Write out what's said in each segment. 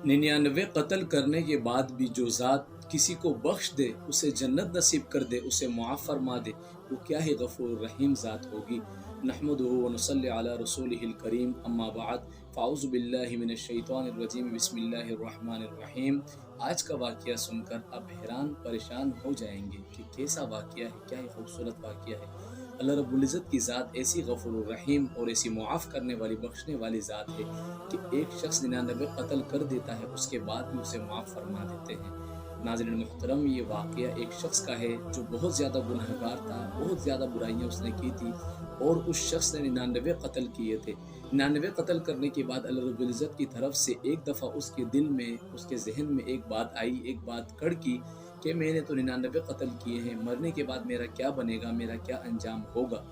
99 कत्ल करने के बाद भी जो ज़ात किसी को बख्श दे, उसे जन्नत नसीब कर दे, उसे मुआफ़ फरमा दे, वो क्या ही गफ़ूर रहीम ज़ात होगी। नहमदुहु व नुसल्ली अला रसूलिहिल करीम, अम्मा बअद, फ़अऊज़ु बिल्लाहि मिनश शैतानिर रजीम, बिस्मिल्लाहिर रहमानिर रहीम। आज का वाक़या सुनकर आप हैरान परेशान हो जाएंगे कि कैसा वाक़या है, क्या ही खूबसूरत वाक़या है। अल्लाह रब्बुल इज़्ज़त की ज़ात ऐसी गफ़ूर रहीम और ऐसी मुआफ़ करने वाली, बख्शने वाली ज़ात है कि एक शख्स 99 कत्ल कर देता है, उसके बाद भी उसे माफ़ फरमा देते हैं। नाज़रीन मोहतरम, ये वाक़या एक शख्स का है जो बहुत ज़्यादा गुनहगार था, बहुत ज़्यादा बुराइयाँ उसने की थी और उस शख्स ने 99 कत्ल किए थे। 99 कत्ल करने के बाद अल्लाह रब्बुल इज़्ज़त की तरफ से एक दफ़ा उसके दिल में, उसके ज़हन में एक बात आई, एक बात कड़की कि मैंने तो 99 कत्ल किए हैं, मरने के बाद मेरा क्या बनेगा, मेरा क्या अंजाम होगा।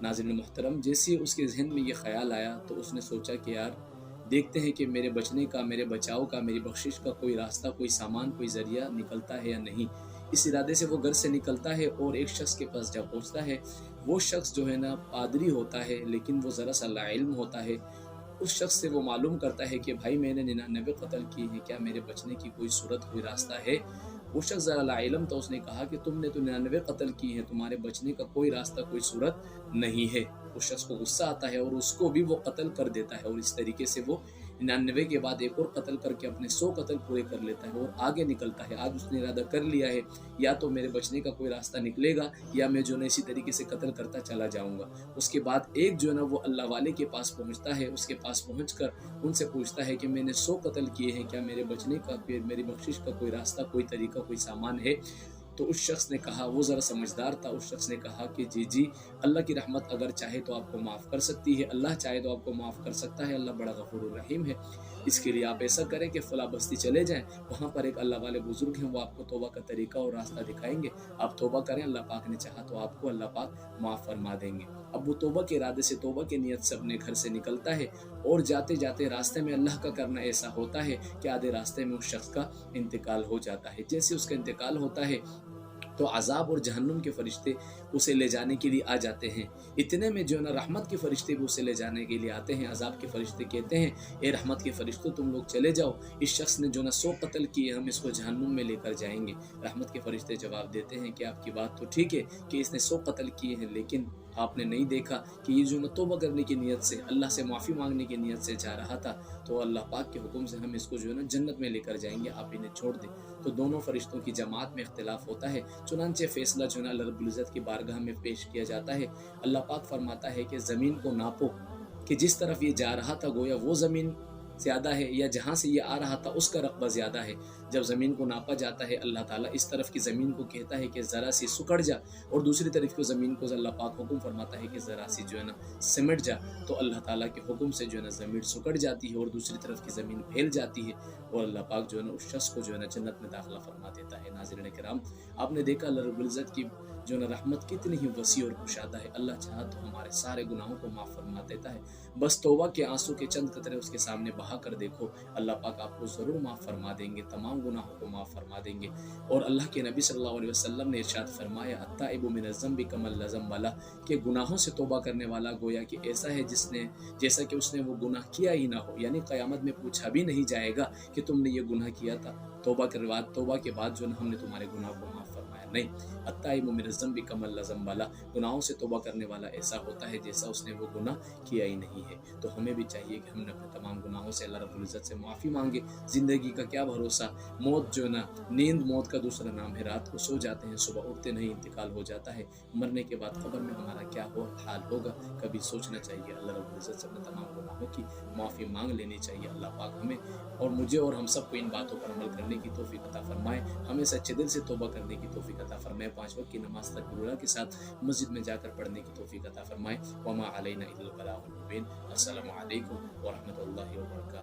नाज़रीन मोहतरम, जैसे ही उसके ज़हन में ये ख़्याल आया तो उसने सोचा कि यार देखते हैं कि मेरे बचने का, मेरे बचाव का, मेरी बख्शिश का कोई रास्ता, कोई सामान, कोई ज़रिया निकलता है या नहीं। इस इरादे से वो घर से निकलता है और एक शख्स के पास जा पहुँचता है। वो शख्स जो है ना पादरी होता है, लेकिन वो ज़रा सा लाइल्म होता है। उस शख्स से वो मालूम करता है कि भाई मैंने 99 कत्ल किए हैं, क्या मेरे बचने की कोई सूरत, कोई रास्ता है? वो शख्स ज़रा लाइल्म था, उसने कहा कि तुमने तो 99 कत्ल किए हैं, तुम्हारे बचने का कोई रास्ता, कोई सूरत नहीं है। उस शख्स को गुस्सा आता है और उसको भी वो कत्ल कर देता है और इस तरीके से वो 99 के बाद एक और कत्ल करके अपने 100 कत्ल पूरे कर लेता है और आगे निकलता है। आज उसने इरादा कर लिया है, या तो मेरे बचने का कोई रास्ता निकलेगा या मैं जो है इसी तरीके से कत्ल करता चला जाऊँगा। उसके बाद एक जो है ना वो अल्लाह वाले के पास पहुँचता है, उसके पास पहुँचकर उनसे पूछता है कि मैंने 100 कत्ल किए हैं, क्या मेरे बचने का, फिर मेरी बख्शिश का कोई रास्ता, कोई तरीका, कोई सामान है? तो उस शख्स ने कहा, वो ज़रा समझदार था, उस शख्स ने कहा कि जी, जी, अल्लाह की रहमत अगर चाहे तो आपको माफ़ कर सकती है, अल्लाह चाहे तो आपको माफ़ कर सकता है, अल्लाह बड़ा गफूर रहीम है। इसके लिए आप ऐसा करें कि फ़लाँ बस्ती चले जाएँ, वहाँ पर एक अल्लाह वाले बुज़ुर्ग हैं, वो आपको तौबा का तरीका और रास्ता दिखाएँगे। आप तौबा करें, अल्लाह पाक ने चाहा तो आपको अल्लाह पाक माफ़ फरमा देंगे। अब वो तौबा के इरादे से, तौबा की नीयत से अपने घर से निकलता है और जाते-जाते रास्ते में अल्लाह का करना ऐसा होता है कि आधे रास्ते में उस शख्स का इंतकाल हो जाता है। जैसे उसका इंतकाल होता है तो अज़ाब और जहन्नुम के फरिश्ते उसे ले जाने के लिए आ जाते हैं। इतने में जो है ना रहमत के फरिश्ते भी उसे ले जाने के लिए आते हैं। अज़ाब के फरिश्ते कहते हैं, ए रहमत के फरिश्तों, तुम लोग चले जाओ, इस शख्स ने जो ना 100 कत्ल किए, हम इसको जहन्नुम में लेकर जाएंगे। रहमत के फरिश्ते जवाब देते हैं कि आपकी बात तो ठीक है कि इसने 100 कत्ल किए हैं, लेकिन आपने नहीं देखा कि ये जो ना तौबा करने की नीयत से, अल्लाह से माफ़ी मांगने की नीयत से जा रहा था, तो अल्लाह पाक के हुक्म से हम इसको जो है ना जन्नत में लेकर जाएंगे, आप इन्हें छोड़ दें। तो दोनों फरिश्तों की जमात में इख्तिलाफ होता है। चुनांचे फ़ैसला जो है ना अल्लाह रब्बुल इज़्ज़त की बारगाह में पेश किया जाता है। अल्लाह पाक फरमाता है कि ज़मीन को नापो कि जिस तरफ ये जा रहा था गोया वो ज़मीन ज़्यादा है या जहाँ से ये आ रहा था उसका रक़बा ज़्यादा है। जब ज़मीन को नापा जाता है, अल्लाह ताला इस तरफ की ज़मीन को कहता है कि ज़रा सी सिकुड़ जा, और दूसरी तरफ की ज़मीन को अल्लाह पाक हुक्म फरमाता है कि ज़रा सी जो है ना सिमट जा। तो अल्लाह ताला के हुक्म से जो है ना ज़मीन सिकुड़ जाती है और दूसरी तरफ की ज़मीन फैल जाती है और अल्लाह पाक जो है ना उस शख्स को जो है ना जन्नत में दाखिला फरमा देता है। नाज़रीन किराम, आपने देखा अल्लाह रब्बुल इज़्ज़त की जो ना रहमत कितनी ही वसी और कुशादा है। अल्लाह चाहा तो हमारे सारे गुनाहों को माफ़ फरमा देता है। बस तौबा के आंसू के चंद कतरे उसके सामने बहा कर देखो, अल्लाह पाक आपको ज़रूर माफ़ फरमा देंगे, तमाम गुनाहों को माफ़ फरमा देंगे। और अल्लाह के नबी सल्लल्लाहु अलैहि वसल्लम ने इरशाद फरमाया, अत्ताइबु मिनज़ ज़ंबि कमन ला ज़ंब लह, कि गुनाहों से तौबा करने वाला गोया कि ऐसा है जिसने, जैसा कि उसने वो गुनाह किया ही ना हो। यानी क़यामत में पूछा भी नहीं जाएगा कि तुमने ये गुनाह किया था, तौबा के बाद जो है हमने तुम्हारे गुनाह को माफ़ फरमाया। नहीं, अत्ताइबु मिनज़ ज़ंबि कमन ला ज़ंब लह, गुनाहों से तौबा करने वाला ऐसा होता है जैसा उसने वो गुनाह किया ही नहीं है। तो हमें भी चाहिए कि हमने अपने तमाम गुनाहों से अल्लाह रब्बुल इज़्ज़त से माफ़ी मांगे। ज़िंदगी का क्या भरोसा, मौत जो है ना, नींद मौत का दूसरा नाम है। रात को सो जाते हैं, सुबह उठते नहीं, इंतकाल हो जाता है। मरने के बाद कब्र में हमारा क्या हाल होगा, कभी सोचना चाहिए। अल्लाह रब्बुल इज़्ज़त से अपने तमाम गुनाहों की माफ़ी मांग लेनी चाहिए। अल्लाह पाक हमें और मुझे और हम सबको इन बातों पर अमल करने की तौफ़ीक़ अता फ़रमाए। हमें सच्चे दिल से तौबा करने की तौफ़ीक़ अता फ़रमाए। 5 वक़्त की नमाज़ तकबीरुल्लाह के साथ मस्जिद में जाकर पढ़ने की तौफ़ीक़ अता फ़रमाए। वमा अलैना इल्लल बलागुल मुबीन। अस्सलामु अलैकुम व रहमतुल्लाहि व बरकातहू।